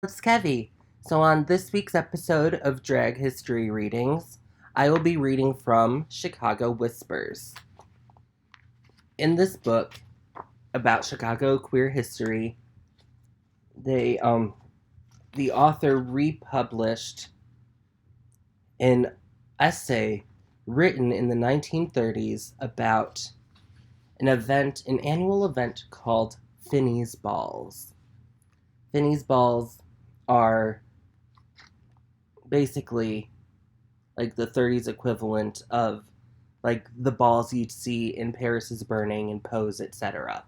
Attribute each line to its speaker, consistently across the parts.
Speaker 1: It's Kevvie. So, on this week's episode of Drag History Readings, I will be reading from Chicago Whispers. In this book about Chicago queer history, they the author republished an essay written in the 1930s about an annual event called Finnie's Balls. Finnie's Balls are basically like the 30s equivalent of like the balls you'd see in Paris is Burning and Pose, etc.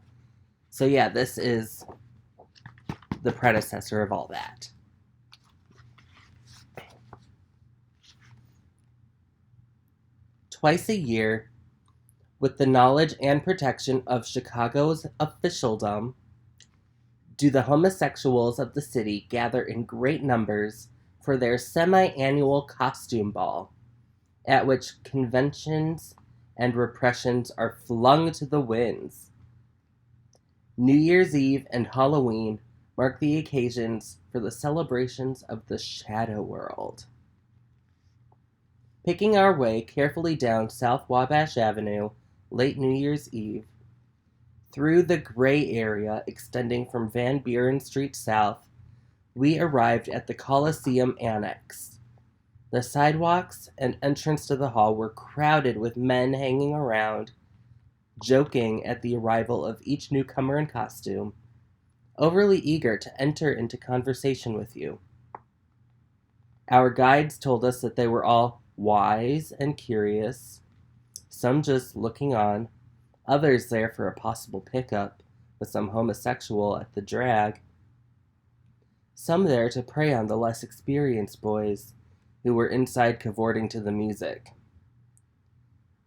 Speaker 1: So yeah, this is the predecessor of all that. Twice a year, with the knowledge and protection of Chicago's officialdom, do the homosexuals of the city gather in great numbers for their semi-annual costume ball, at which conventions and repressions are flung to the winds. New Year's Eve and Halloween mark the occasions for the celebrations of the Shadow World. Picking our way carefully down South Wabash Avenue, late New Year's Eve, through the gray area extending from Van Buren Street south, we arrived at the Coliseum Annex. The sidewalks and entrance to the hall were crowded with men hanging around, joking at the arrival of each newcomer in costume, overly eager to enter into conversation with you. Our guides told us that they were all wise and curious, some just looking on, others there for a possible pickup with some homosexual at the drag, some there to prey on the less experienced boys who were inside cavorting to the music.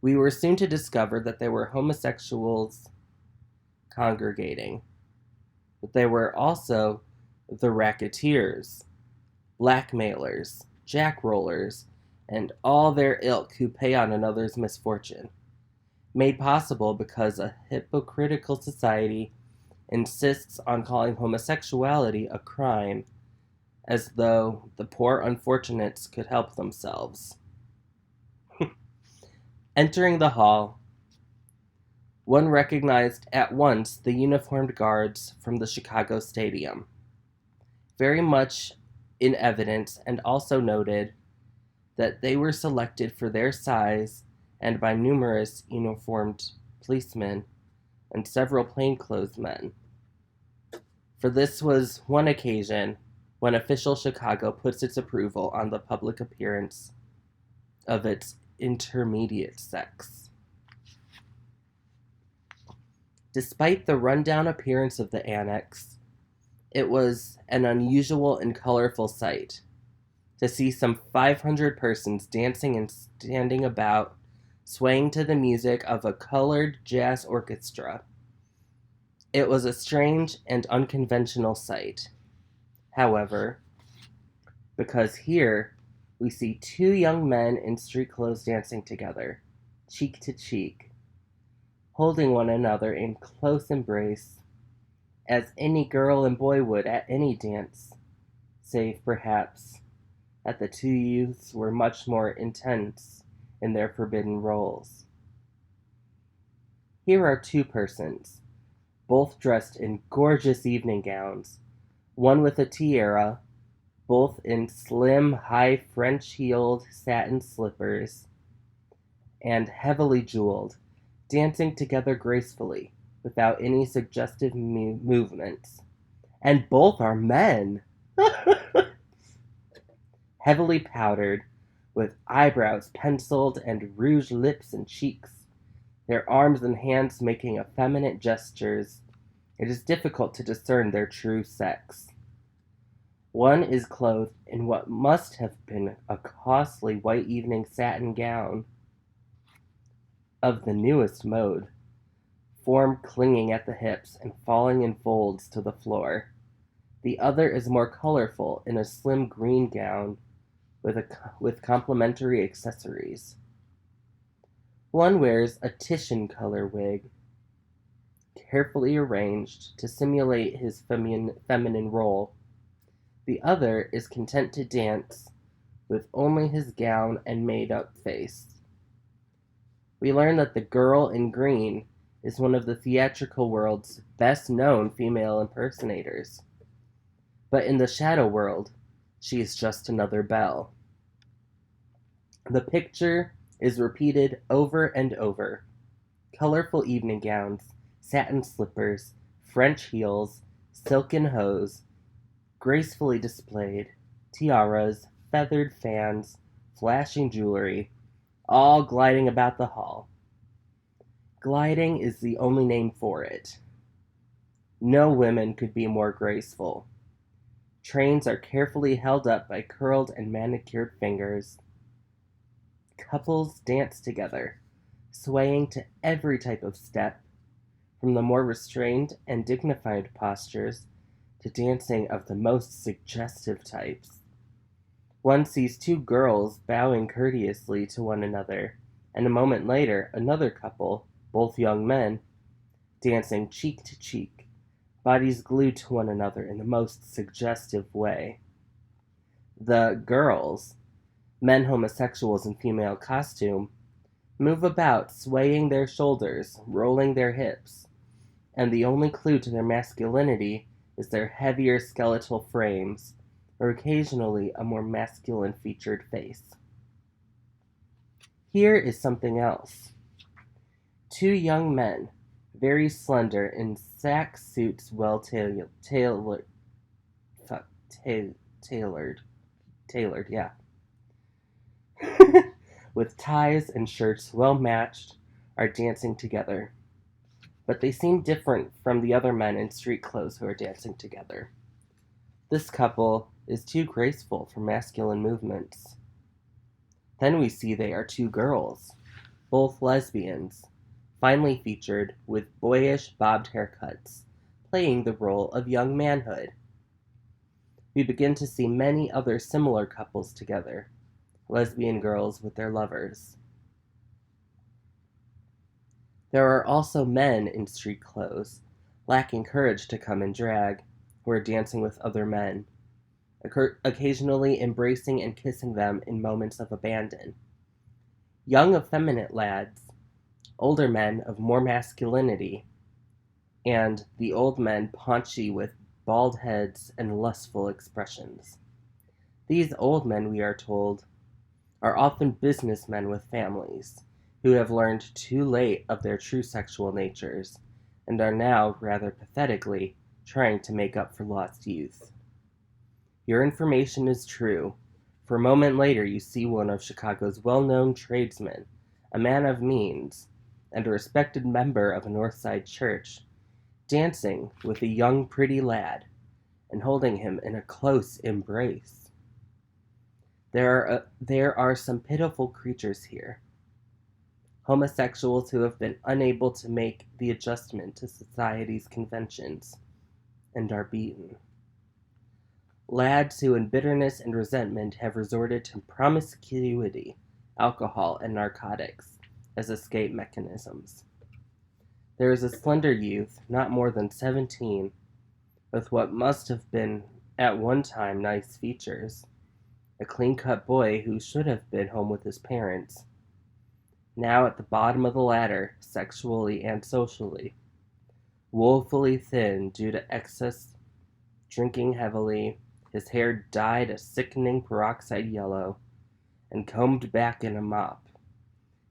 Speaker 1: We were soon to discover that there were homosexuals congregating, but there were also the racketeers, blackmailers, jackrollers, and all their ilk who pay on another's misfortune, made possible because a hypocritical society insists on calling homosexuality a crime, as though the poor unfortunates could help themselves. Entering the hall, one recognized at once the uniformed guards from the Chicago Stadium, very much in evidence, and also noted that they were selected for their size and by numerous uniformed policemen and several plainclothes men. For this was one occasion when official Chicago puts its approval on the public appearance of its intermediate sex. Despite the rundown appearance of the annex, it was an unusual and colorful sight to see some 500 persons dancing and standing about, swaying to the music of a colored jazz orchestra. It was a strange and unconventional sight, however, because here we see two young men in street clothes dancing together, cheek to cheek, holding one another in close embrace, as any girl and boy would at any dance, save perhaps that the two youths were much more intense in their forbidden roles. Here are two persons, both dressed in gorgeous evening gowns, one with a tiara, both in slim, high French-heeled satin slippers, and heavily jeweled, dancing together gracefully, without any suggestive movements. And both are men! Heavily powdered, with eyebrows penciled and rouged lips and cheeks, their arms and hands making effeminate gestures, it is difficult to discern their true sex. One is clothed in what must have been a costly white evening satin gown of the newest mode, form clinging at the hips and falling in folds to the floor. The other is more colorful in a slim green gown with complementary accessories. One wears a Titian color wig, carefully arranged to simulate his feminine role, The other is content to dance with only his gown and made-up face. We learn that the girl in green is one of the theatrical world's best-known female impersonators. But in the shadow world, she is just another Belle. The picture is repeated over and over. Colorful evening gowns, satin slippers, French heels, silken hose, gracefully displayed, tiaras, feathered fans, flashing jewelry, all gliding about the hall. Gliding is the only name for it. No women could be more graceful. Trains are carefully held up by curled and manicured fingers. Couples dance together, swaying to every type of step, from the more restrained and dignified postures to dancing of the most suggestive types. One sees two girls bowing courteously to one another, and a moment later another couple, both young men, dancing cheek to cheek, bodies glued to one another in the most suggestive way. The girls, men homosexuals in female costume, move about, swaying their shoulders, rolling their hips, and the only clue to their masculinity is their heavier skeletal frames, or occasionally a more masculine featured face. Here is something else. Two young men, very slender, in sack suits well tailored, yeah, with ties and shirts well matched, are dancing together. But they seem different from the other men in street clothes who are dancing together. This couple is too graceful for masculine movements. Then we see they are two girls, both lesbians, finely featured with boyish bobbed haircuts, playing the role of young manhood. We begin to see many other similar couples together, lesbian girls with their lovers. There are also men in street clothes, lacking courage to come in drag, who are dancing with other men, occasionally embracing and kissing them in moments of abandon. Young effeminate lads, older men of more masculinity, and the old men paunchy with bald heads and lustful expressions. These old men, we are told, are often businessmen with families, who have learned too late of their true sexual natures, and are now, rather pathetically, trying to make up for lost youth. Your information is true, for a moment later you see one of Chicago's well-known tradesmen, a man of means, and a respected member of a North Side church, dancing with a young pretty lad, and holding him in a close embrace. There are some pitiful creatures here. Homosexuals who have been unable to make the adjustment to society's conventions, and are beaten. Lads who in bitterness and resentment have resorted to promiscuity, alcohol, and narcotics as escape mechanisms. There is a slender youth, not more than 17, with what must have been at one time nice features, a clean-cut boy who should have been home with his parents, now at the bottom of the ladder, sexually and socially, woefully thin due to excess, drinking heavily, his hair dyed a sickening peroxide yellow, and combed back in a mop,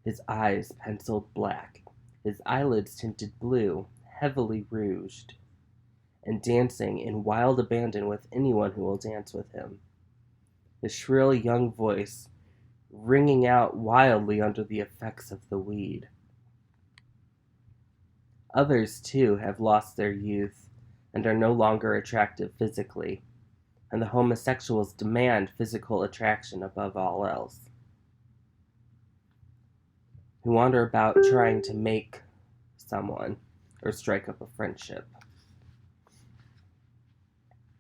Speaker 1: his eyes penciled black, his eyelids tinted blue, heavily rouged, and dancing in wild abandon with anyone who will dance with him. His shrill young voice ringing out wildly under the effects of the weed. Others, too, have lost their youth and are no longer attractive physically, and the homosexuals demand physical attraction above all else, who wander about trying to make someone or strike up a friendship.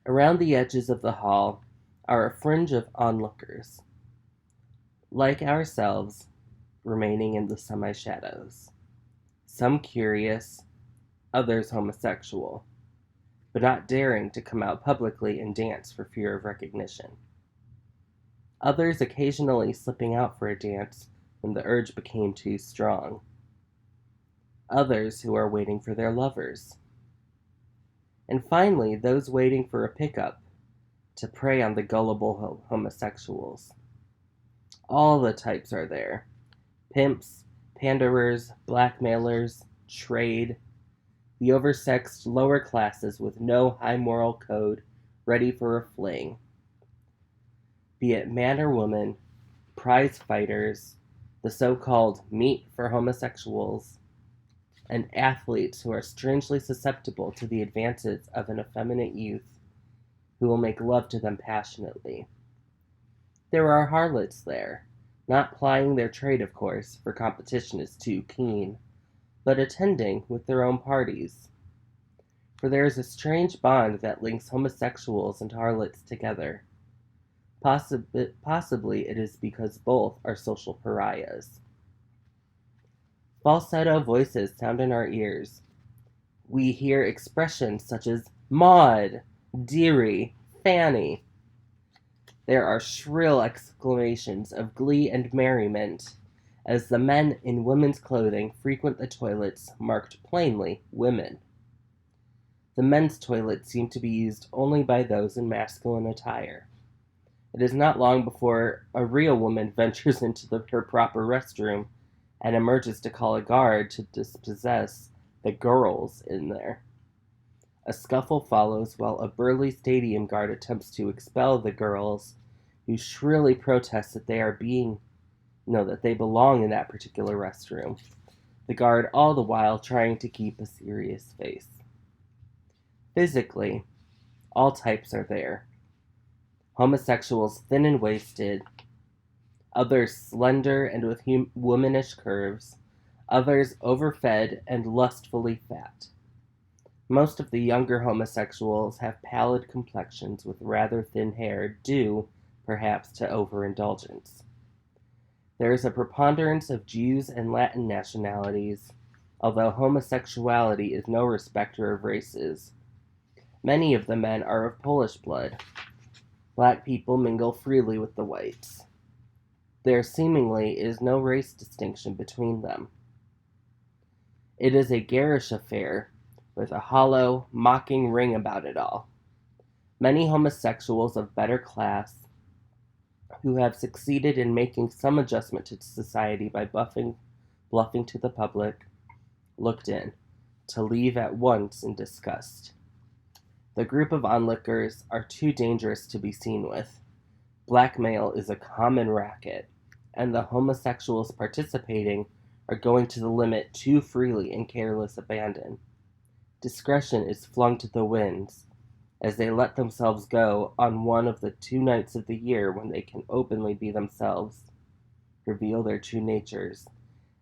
Speaker 1: Around the edges of the hall are a fringe of onlookers, like ourselves, remaining in the semi-shadows. Some curious, others homosexual, but not daring to come out publicly and dance for fear of recognition. Others occasionally slipping out for a dance when the urge became too strong. Others who are waiting for their lovers. And finally, those waiting for a pickup to prey on the gullible homosexuals. All the types are there. Pimps, panderers, blackmailers, trade, the oversexed lower classes with no high moral code, ready for a fling. Be it man or woman, prize fighters, the so-called meat for homosexuals, and athletes who are strangely susceptible to the advances of an effeminate youth who will make love to them passionately. There are harlots there, not plying their trade, of course, for competition is too keen, but attending with their own parties. For there is a strange bond that links homosexuals and harlots together. Possibly it is because both are social pariahs. Falsetto voices sound in our ears. We hear expressions such as Maud, dearie, Fannie. There are shrill exclamations of glee and merriment as the men in women's clothing frequent the toilets marked plainly women. The men's toilets seem to be used only by those in masculine attire. It is not long before a real woman ventures into her proper restroom and emerges to call a guard to dispossess the girls in there. A scuffle follows while a burly stadium guard attempts to expel the girls, who shrilly protest that that they belong in that particular restroom. The guard all the while trying to keep a serious face. Physically, all types are there. Homosexuals thin and wasted, others slender and with womanish curves, others overfed and lustfully fat. Most of the younger homosexuals have pallid complexions with rather thin hair, due, perhaps, to overindulgence. There is a preponderance of Jews and Latin nationalities, although homosexuality is no respecter of races. Many of the men are of Polish blood. Black people mingle freely with the whites. There seemingly is no race distinction between them. It is a garish affair, with a hollow, mocking ring about it all. Many homosexuals of better class, who have succeeded in making some adjustment to society by bluffing to the public, looked in, to leave at once in disgust. The group of onlookers are too dangerous to be seen with. Blackmail is a common racket, and the homosexuals participating are going to the limit too freely in careless abandon. Discretion is flung to the winds, as they let themselves go on one of the 2 nights of the year when they can openly be themselves, reveal their true natures,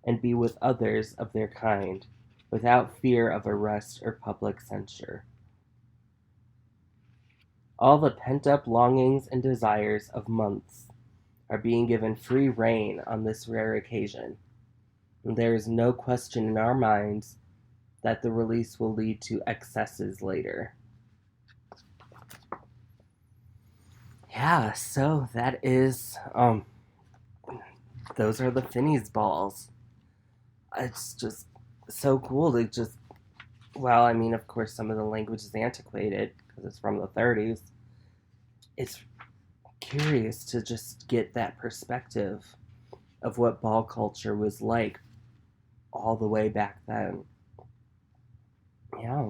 Speaker 1: and be with others of their kind, without fear of arrest or public censure. All the pent-up longings and desires of months are being given free rein on this rare occasion, and there is no question in our minds that the release will lead to excesses later. Yeah, so that is, those are the Finnie's balls. It's just so cool to just, well, I mean, of course, some of the language is antiquated because it's from the 30s. It's curious to just get that perspective of what ball culture was like all the way back then. Yeah.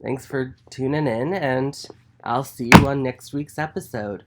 Speaker 1: Thanks for tuning in, and I'll see you on next week's episode.